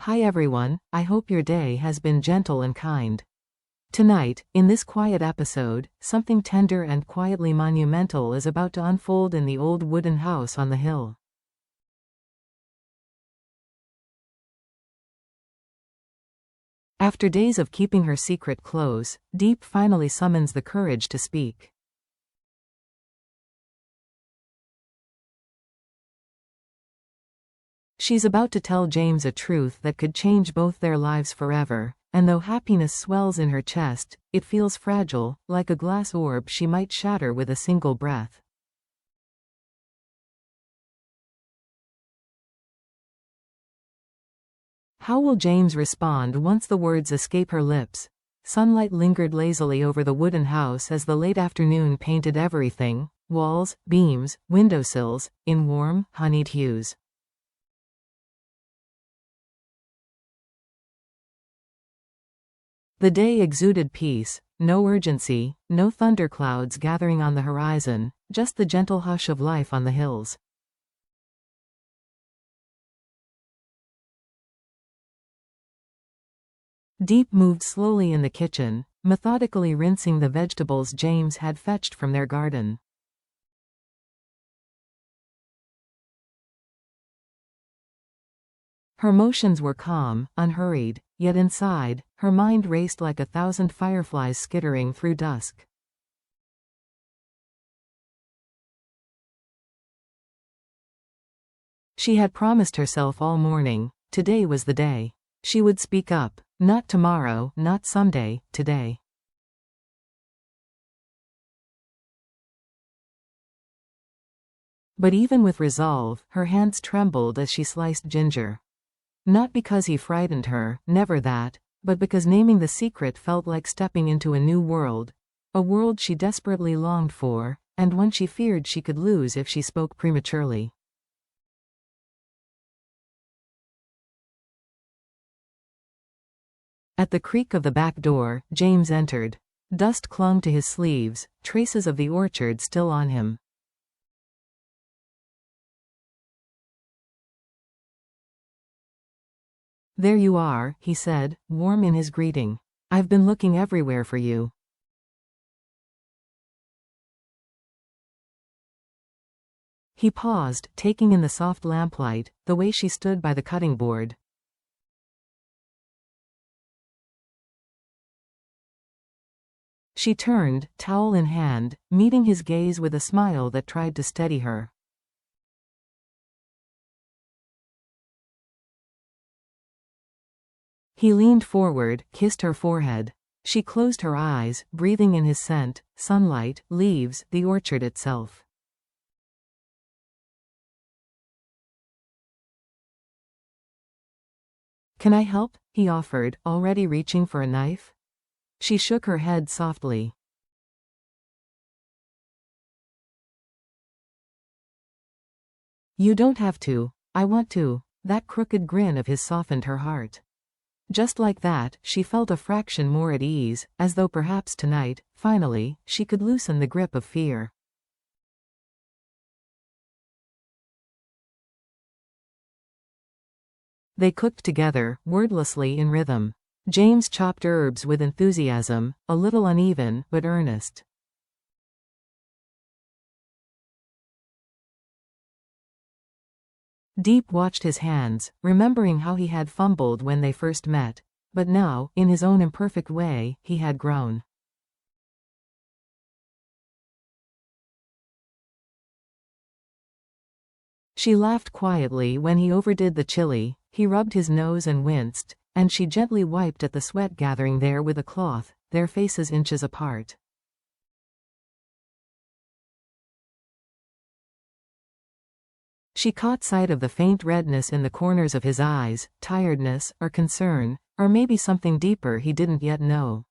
Hi everyone, I hope your day has been gentle and kind. Tonight, in this quiet episode, something tender and quietly monumental is about to unfold in the old wooden house on the hill. After days of keeping her secret close, Diep finally summons the courage to speak. She's about to tell James a truth that could change both their lives forever, and though happiness swells in her chest, it feels fragile, like a glass orb she might shatter with a single breath. How will James respond once the words escape her lips? Sunlight lingered lazily over the wooden house as the late afternoon painted everything, walls, beams, windowsills, in warm, honeyed hues. The day exuded peace, no urgency, no thunderclouds gathering on the horizon, just the gentle hush of life on the hills. Diep moved slowly in the kitchen, methodically rinsing the vegetables James had fetched from their garden. Her motions were calm, unhurried, yet inside, her mind raced like 1,000 fireflies skittering through dusk. She had promised herself all morning, today was the day. She would speak up, not tomorrow, not someday, today. But even with resolve, her hands trembled as she sliced ginger. Not because he frightened her, never that, but because naming the secret felt like stepping into a new world. A world she desperately longed for, and one she feared she could lose if she spoke prematurely. At the creak of the back door, James entered. Dust clung to his sleeves, traces of the orchard still on him. "There you are," he said, warm in his greeting. "I've been looking everywhere for you." He paused, taking in the soft lamplight, the way she stood by the cutting board. She turned, towel in hand, meeting his gaze with a smile that tried to steady her. He leaned forward, kissed her forehead. She closed her eyes, breathing in his scent, sunlight, leaves, the orchard itself. "Can I help?" he offered, already reaching for a knife. She shook her head softly. "You don't have to. I want to." That crooked grin of his softened her heart. Just like that, she felt a fraction more at ease, as though perhaps tonight, finally, she could loosen the grip of fear. They cooked together, wordlessly in rhythm. James chopped herbs with enthusiasm, a little uneven, but earnest. Diep watched his hands, remembering how he had fumbled when they first met. But now, in his own imperfect way, he had grown. She laughed quietly when he overdid the chili. He rubbed his nose and winced, and she gently wiped at the sweat gathering there with a cloth, their faces inches apart. She caught sight of the faint redness in the corners of his eyes, tiredness, or concern, or maybe something deeper he didn't yet know.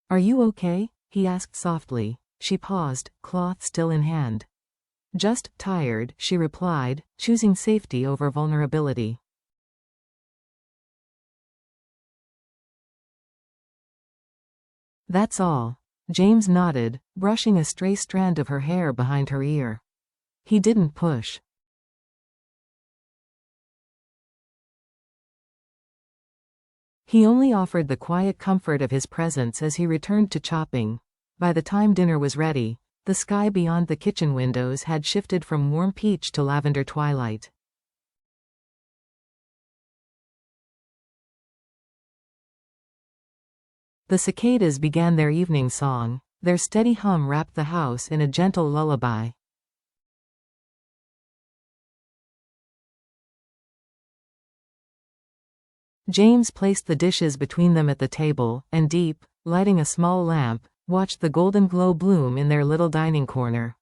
"Are you okay?" he asked softly. She paused, cloth still in hand. "Just tired," she replied, choosing safety over vulnerability. "That's all." James nodded, brushing a stray strand of her hair behind her ear. He didn't push. He only offered the quiet comfort of his presence as he returned to chopping. By the time dinner was ready, the sky beyond the kitchen windows had shifted from warm peach to lavender twilight. The cicadas began their evening song. Their steady hum wrapped the house in a gentle lullaby. James placed the dishes between them at the table, and Diep, lighting a small lamp, watched the golden glow bloom in their little dining corner.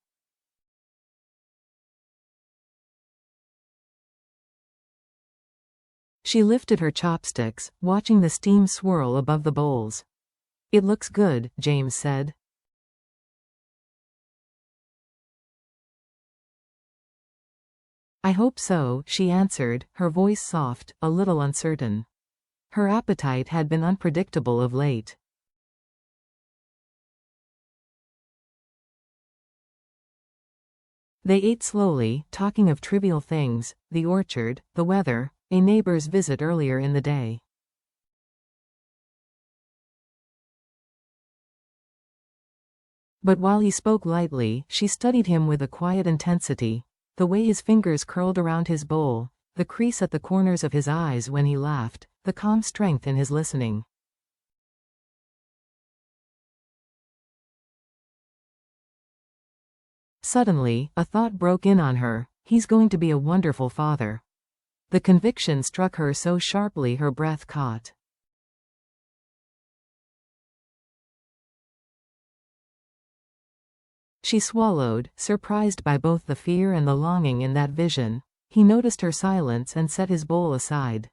She lifted her chopsticks, watching the steam swirl above the bowls. "It looks good," James said. "I hope so," she answered, her voice soft, a little uncertain. Her appetite had been unpredictable of late. They ate slowly, talking of trivial things, the orchard, the weather, a neighbor's visit earlier in the day. But while he spoke lightly, she studied him with a quiet intensity. The way his fingers curled around his bowl, the crease at the corners of his eyes when he laughed, the calm strength in his listening. Suddenly, a thought broke in on her. He's going to be a wonderful father. The conviction struck her so sharply her breath caught. She swallowed, surprised by both the fear and the longing in that vision. He noticed her silence and set his bowl aside.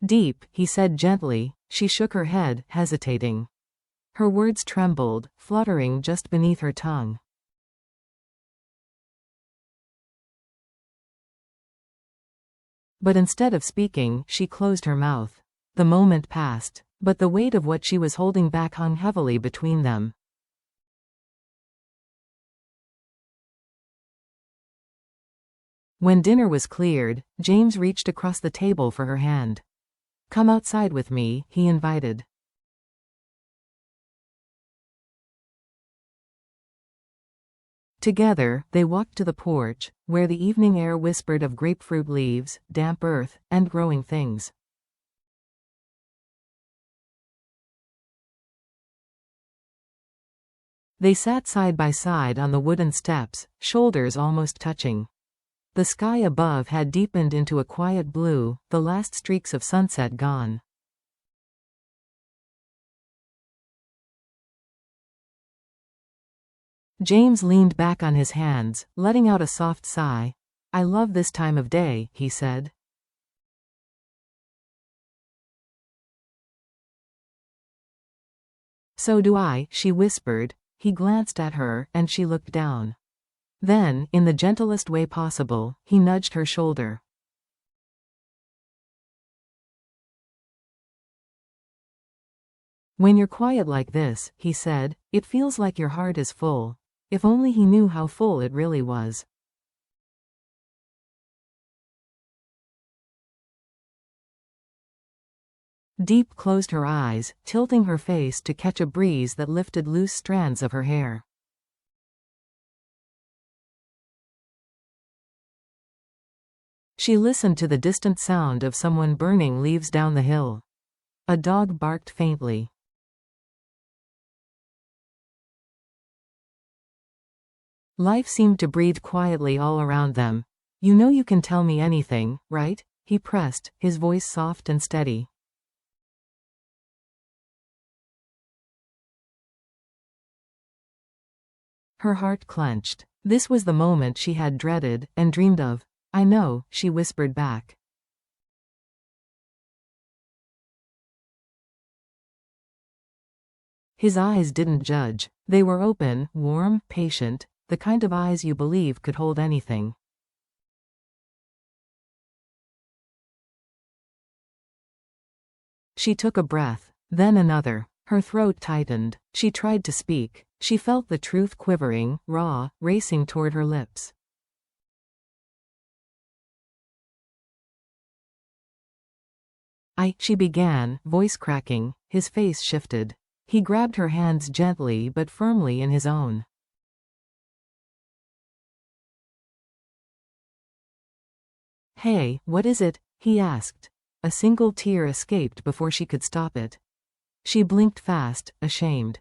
"Diep," he said gently. She shook her head, hesitating. Her words trembled, fluttering just beneath her tongue. But instead of speaking, she closed her mouth. The moment passed, but the weight of what she was holding back hung heavily between them. When dinner was cleared, James reached across the table for her hand. "Come outside with me," he invited. Together, they walked to the porch, where the evening air whispered of grapefruit leaves, damp earth, and growing things. They sat side by side on the wooden steps, shoulders almost touching. The sky above had deepened into a quiet blue, the last streaks of sunset gone. James leaned back on his hands, letting out a soft sigh. "I love this time of day," he said. "So do I," she whispered. He glanced at her, and she looked down. Then, in the gentlest way possible, he nudged her shoulder. "When you're quiet like this," he said, "it feels like your heart is full." If only he knew how full it really was. Diep closed her eyes, tilting her face to catch a breeze that lifted loose strands of her hair. She listened to the distant sound of someone burning leaves down the hill. A dog barked faintly. Life seemed to breathe quietly all around them. "You know you can tell me anything, right?" he pressed, his voice soft and steady. Her heart clenched. This was the moment she had dreaded, and dreamed of. "I know," she whispered back. His eyes didn't judge. They were open, warm, patient, the kind of eyes you believe could hold anything. She took a breath, then another. Her throat tightened. She tried to speak. She felt the truth quivering, raw, racing toward her lips. She began, voice cracking. His face shifted. He grabbed her hands gently but firmly in his own. Hey, what is it? He asked. A single tear escaped before she could stop it. She blinked fast, ashamed.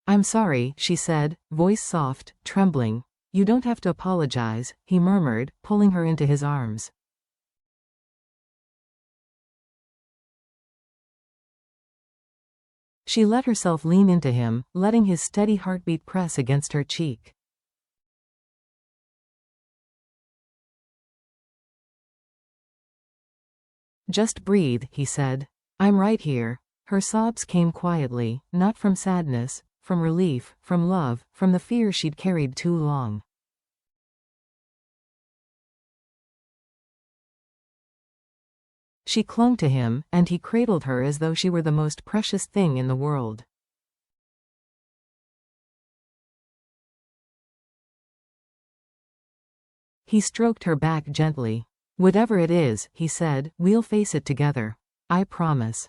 I'm sorry, she said, voice soft, trembling. You don't have to apologize, he murmured, pulling her into his arms. She let herself lean into him, letting his steady heartbeat press against her cheek. Just breathe, he said. I'm right here. Her sobs came quietly, not from sadness, from relief, from love, from the fear she'd carried too long. She clung to him, and he cradled her as though she were the most precious thing in the world. He stroked her back gently. Whatever it is, he said, we'll face it together. I promise.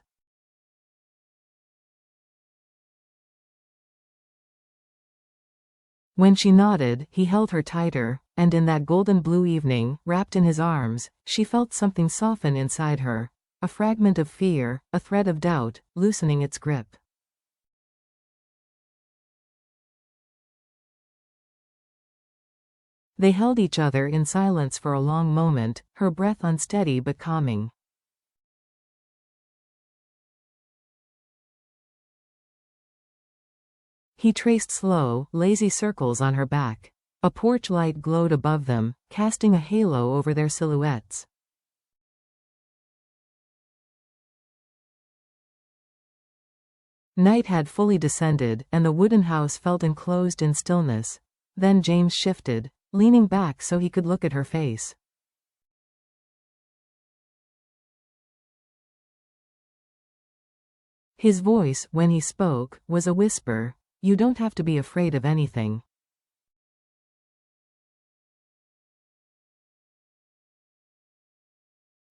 When she nodded, he held her tighter, and in that golden blue evening, wrapped in his arms, she felt something soften inside her. A fragment of fear, a thread of doubt, loosening its grip. They held each other in silence for a long moment, her breath unsteady but calming. He traced slow, lazy circles on her back. A porch light glowed above them, casting a halo over their silhouettes. Night had fully descended, and the wooden house felt enclosed in stillness. Then James shifted, leaning back so he could look at her face. His voice, when he spoke, was a whisper. You don't have to be afraid of anything.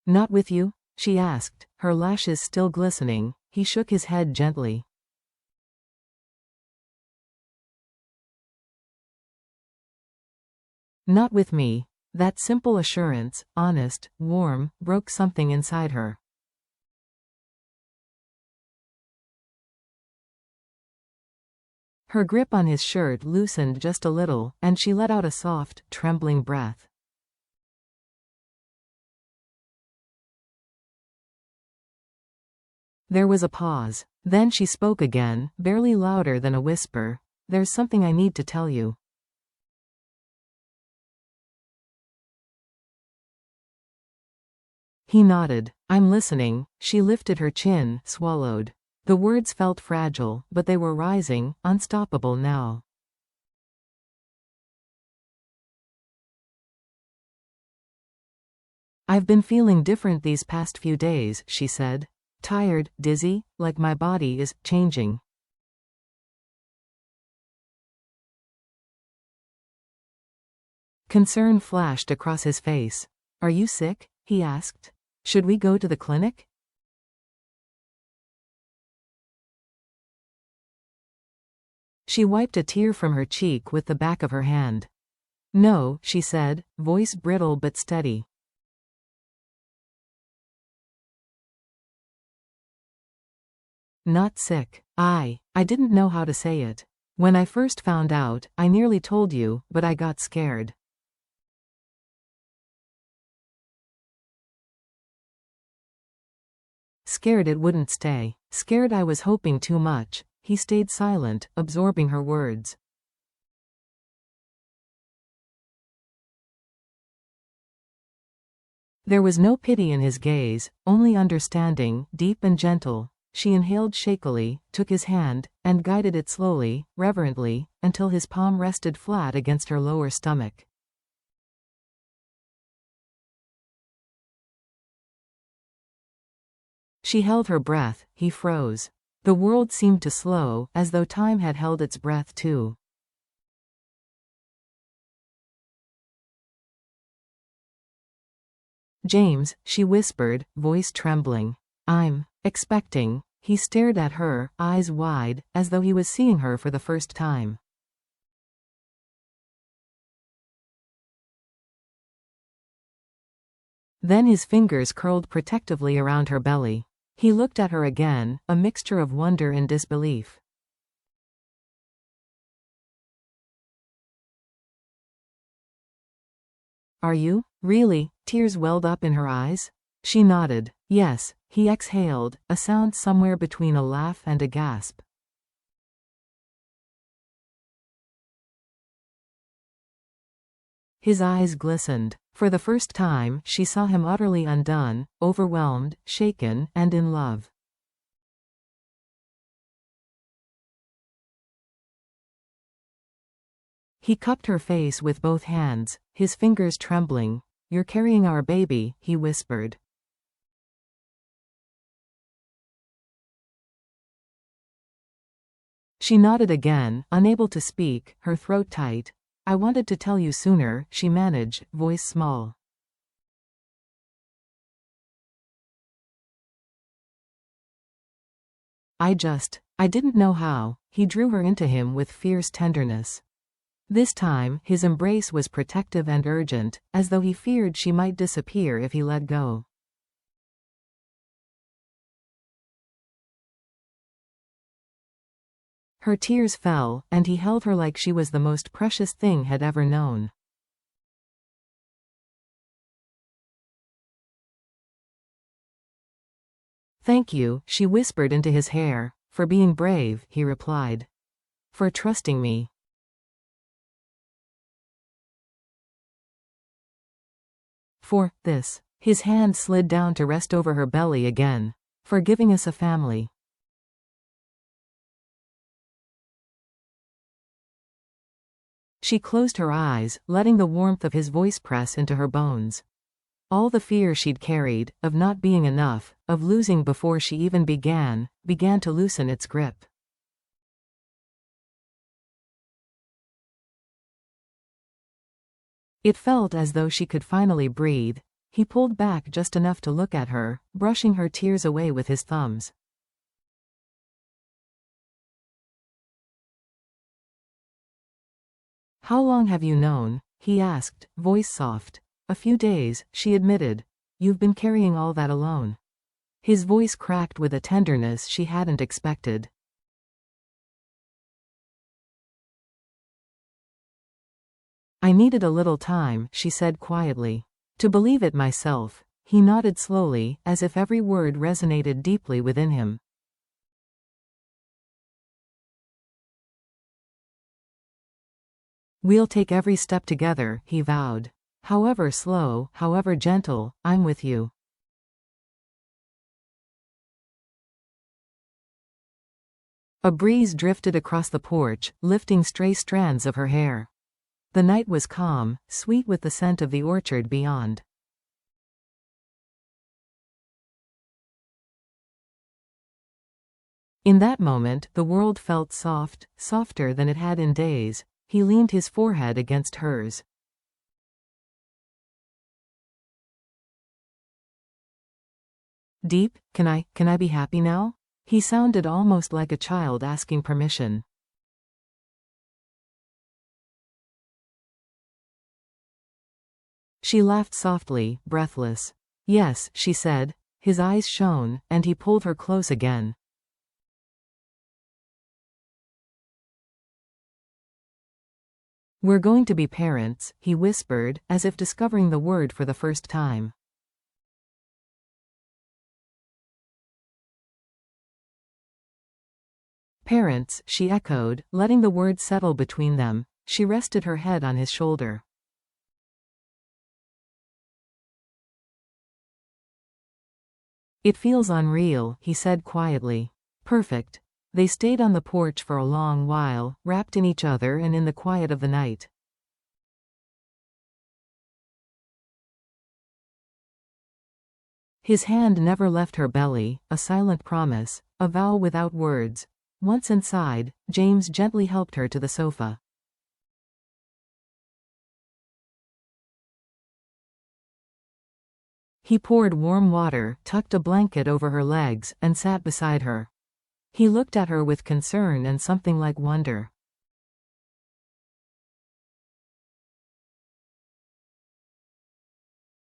Not with you? She asked, her lashes still glistening. He shook his head gently. Not with me. That simple assurance, honest, warm, broke something inside her. Her grip on his shirt loosened just a little, and she let out a soft, trembling breath. There was a pause. Then she spoke again, barely louder than a whisper. There's something I need to tell you. He nodded. I'm listening. She lifted her chin, swallowed. The words felt fragile, but they were rising, unstoppable now. I've been feeling different these past few days, she said. Tired, dizzy, like my body is changing. Concern flashed across his face. Are you sick? He asked. Should we go to the clinic? She wiped a tear from her cheek with the back of her hand. No, she said, voice brittle but steady. Not sick. I didn't know how to say it. When I first found out, I nearly told you, but I got scared. Scared it wouldn't stay. Scared I was hoping too much. He stayed silent, absorbing her words. There was no pity in his gaze, only understanding, deep and gentle. She inhaled shakily, took his hand, and guided it slowly, reverently, until his palm rested flat against her lower stomach. She held her breath, he froze. The world seemed to slow, as though time had held its breath too. James, she whispered, voice trembling. I'm expecting. He stared at her, eyes wide, as though he was seeing her for the first time. Then his fingers curled protectively around her belly. He looked at her again, a mixture of wonder and disbelief. Are you? Really? Tears welled up in her eyes. She nodded. Yes. He exhaled, a sound somewhere between a laugh and a gasp. His eyes glistened. For the first time, she saw him utterly undone, overwhelmed, shaken, and in love. He cupped her face with both hands, his fingers trembling. You're carrying our baby, he whispered. She nodded again, unable to speak, her throat tight. I wanted to tell you sooner, she managed, voice small. I didn't know how. He drew her into him with fierce tenderness. This time, his embrace was protective and urgent, as though he feared she might disappear if he let go. Her tears fell, and he held her like she was the most precious thing had ever known. Thank you, she whispered into his hair. For being brave, he replied. For trusting me. For this. His hand slid down to rest over her belly again. For giving us a family. She closed her eyes, letting the warmth of his voice press into her bones. All the fear she'd carried, of not being enough, of losing before she even began to loosen its grip. It felt as though she could finally breathe. He pulled back just enough to look at her, brushing her tears away with his thumbs. How long have you known? He asked, voice soft. A few days, she admitted. You've been carrying all that alone. His voice cracked with a tenderness she hadn't expected. I needed a little time, she said quietly. To believe it myself. He nodded slowly, as if every word resonated deeply within him. We'll take every step together, he vowed. However slow, however gentle, I'm with you. A breeze drifted across the porch, lifting stray strands of her hair. The night was calm, sweet with the scent of the orchard beyond. In that moment, the world felt soft, softer than it had in days. He leaned his forehead against hers. Diep, can I be happy now? He sounded almost like a child asking permission. She laughed softly, breathless. Yes, she said. His eyes shone, and he pulled her close again. We're going to be parents, he whispered, as if discovering the word for the first time. Parents, she echoed, letting the word settle between them. She rested her head on his shoulder. It feels unreal, he said quietly. Perfect. They stayed on the porch for a long while, wrapped in each other and in the quiet of the night. His hand never left her belly, a silent promise, a vow without words. Once inside, James gently helped her to the sofa. He poured warm water, tucked a blanket over her legs, and sat beside her. He looked at her with concern and something like wonder.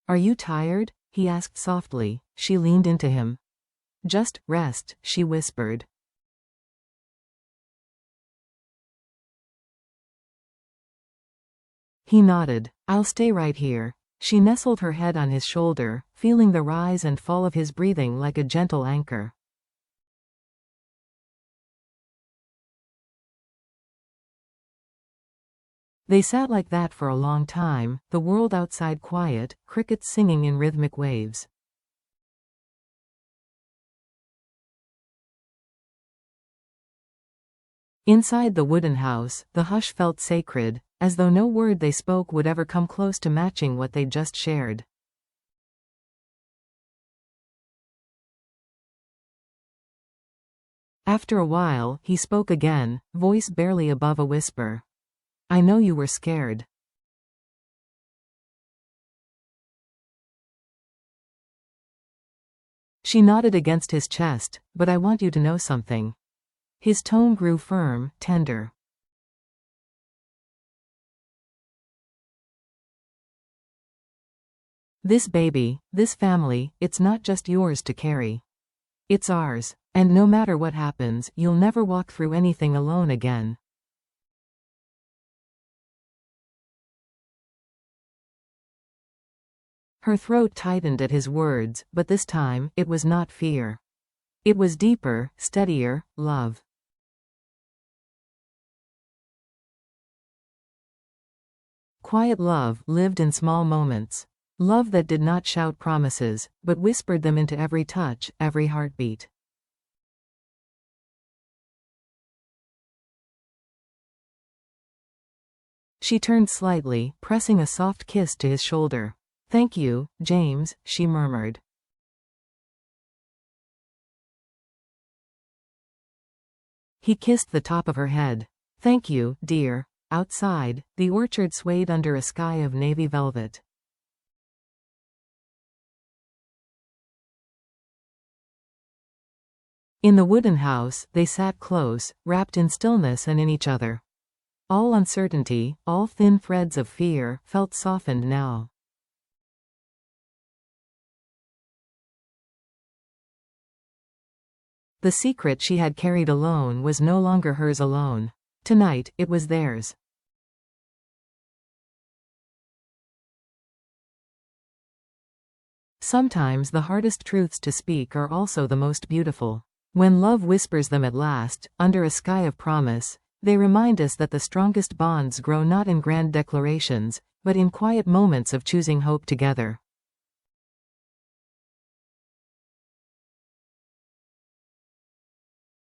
"Are you tired?" he asked softly. She leaned into him. "Just rest," she whispered. He nodded. "I'll stay right here." She nestled her head on his shoulder, feeling the rise and fall of his breathing like a gentle anchor. They sat like that for a long time, the world outside quiet, crickets singing in rhythmic waves. Inside the wooden house, the hush felt sacred, as though no word they spoke would ever come close to matching what they'd just shared. After a while, he spoke again, voice barely above a whisper. "I know you were scared." She nodded against his chest. "But I want you to know something." His tone grew firm, tender. "This baby, this family, it's not just yours to carry. It's ours. And no matter what happens, you'll never walk through anything alone again." Her throat tightened at his words, but this time, it was not fear. It was deeper, steadier, love. Quiet love lived in small moments. Love that did not shout promises, but whispered them into every touch, every heartbeat. She turned slightly, pressing a soft kiss to his shoulder. "Thank you, James," she murmured. He kissed the top of her head. "Thank you, dear." Outside, the orchard swayed under a sky of navy velvet. In the wooden house, they sat close, wrapped in stillness and in each other. All uncertainty, all thin threads of fear, felt softened now. The secret she had carried alone was no longer hers alone. Tonight, it was theirs. Sometimes the hardest truths to speak are also the most beautiful. When love whispers them at last, under a sky of promise, they remind us that the strongest bonds grow not in grand declarations, but in quiet moments of choosing hope together.